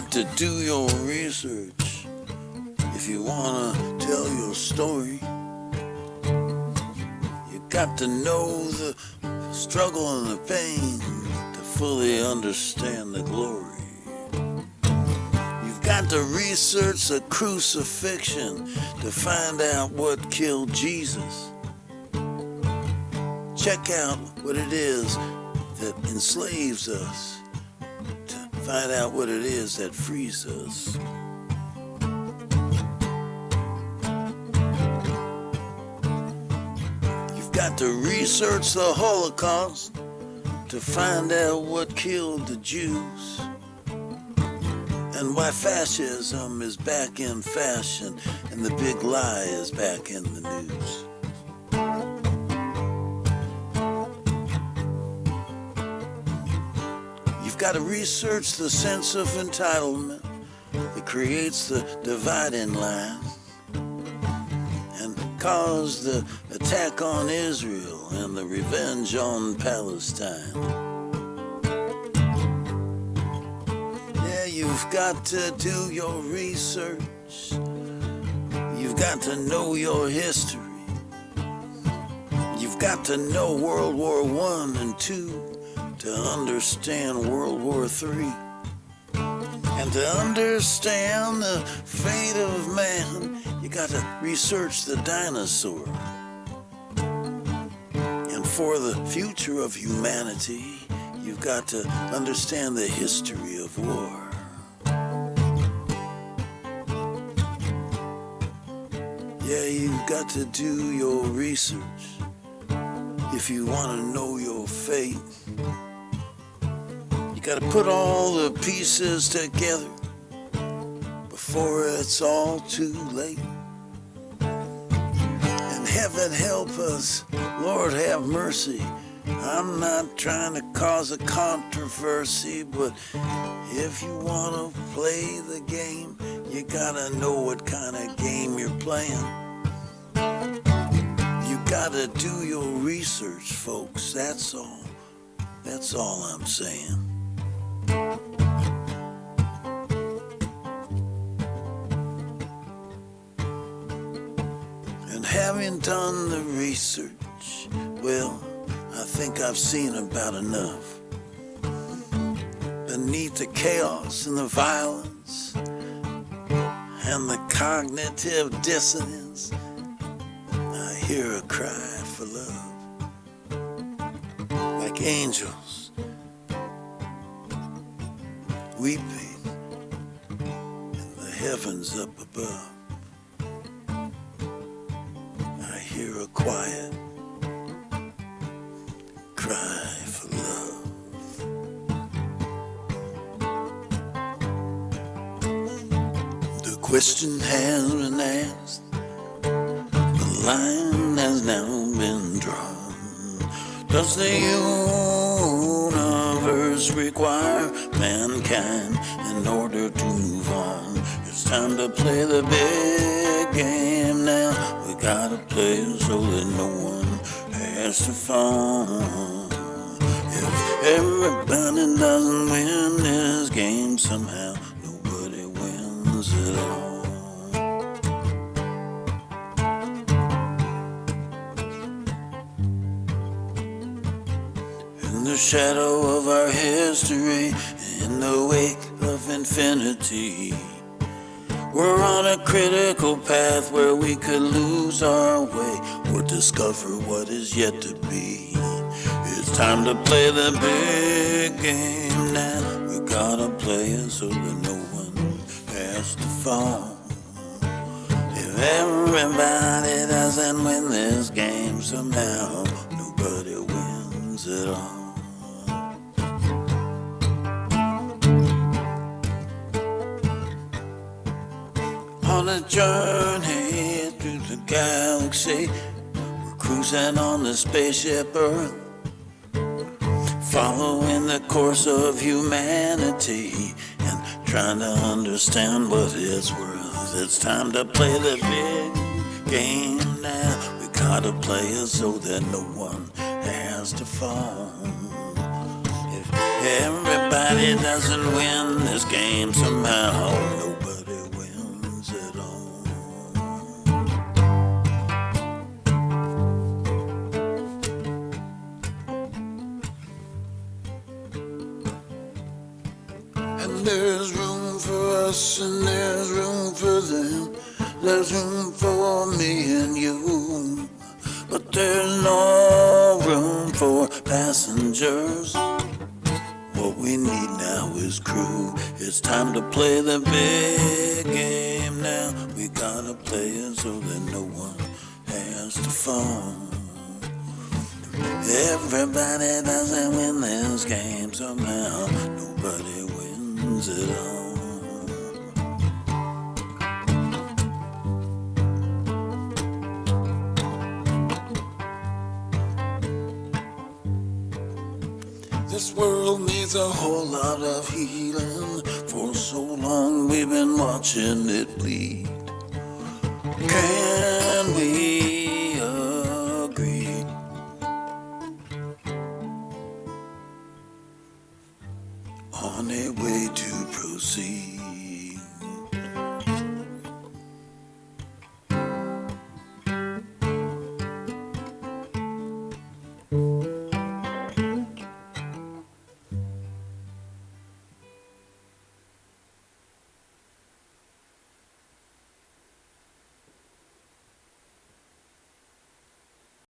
got to do your research if you wanna tell your story. You got to know the struggle and the pain to fully understand the glory. You've got to research the crucifixion to find out what killed Jesus. Check out what it is that enslaves us to find out what it is that frees us. You've got to research the Holocaust to find out what killed the Jews and why fascism is back in fashion and the big lie is back in the news. You've got to research the sense of entitlement that creates the dividing line and caused the attack on Israel and the revenge on Palestine. Yeah, you've got to do your research. You've got to know your history. You've got to know World War I and II to understand World War III. And to understand the fate of man, you got to research the dinosaur. And for the future of humanity, you've got to understand the history of war. Yeah, you've got to do your research if you want to know your fate. You got to put all the pieces together before it's all too late. And heaven help us, Lord have mercy. I'm not trying to cause a controversy, but if you want to play the game, you gotta know what kind of game you're playing. You gotta do your research, folks, that's all. That's all I'm saying. And having done the research, well, I think I've seen about enough. Beneath the chaos and the violence and the cognitive dissonance, I hear a cry for love. Like angels weeping in the heavens up above. I hear a quiet cry for love. The question has been asked, the line has now been drawn. Does the universe require mankind in order to move on? It's time to play the big game now. We gotta play it so that no one has to fall. If everybody doesn't win this game somehow, nobody wins at all. In the shadow of our history, in the wake of infinity, we're on a critical path where we could lose our way or discover what is yet to be. It's time to play the big game now. We gotta play it so that no one has to fall. If everybody doesn't win this game somehow, nobody wins at all. On a journey through the galaxy, we're cruising on the spaceship Earth, following the course of humanity and trying to understand what it's worth. It's time to play the big game now. We gotta play it so that no one has to fall. If Everybody doesn't win this game somehow. Nobody wins at all. And there's room for us and there's room for them. There's room for me and you. But there's no room for passengers. What we need now is crew. It's time to play the big game now. We gotta play it so that no one has to fall. Everybody doesn't win this game somehow. Nobody wins at all. This world needs a whole lot of healing. For so long we've been watching it bleed. Can't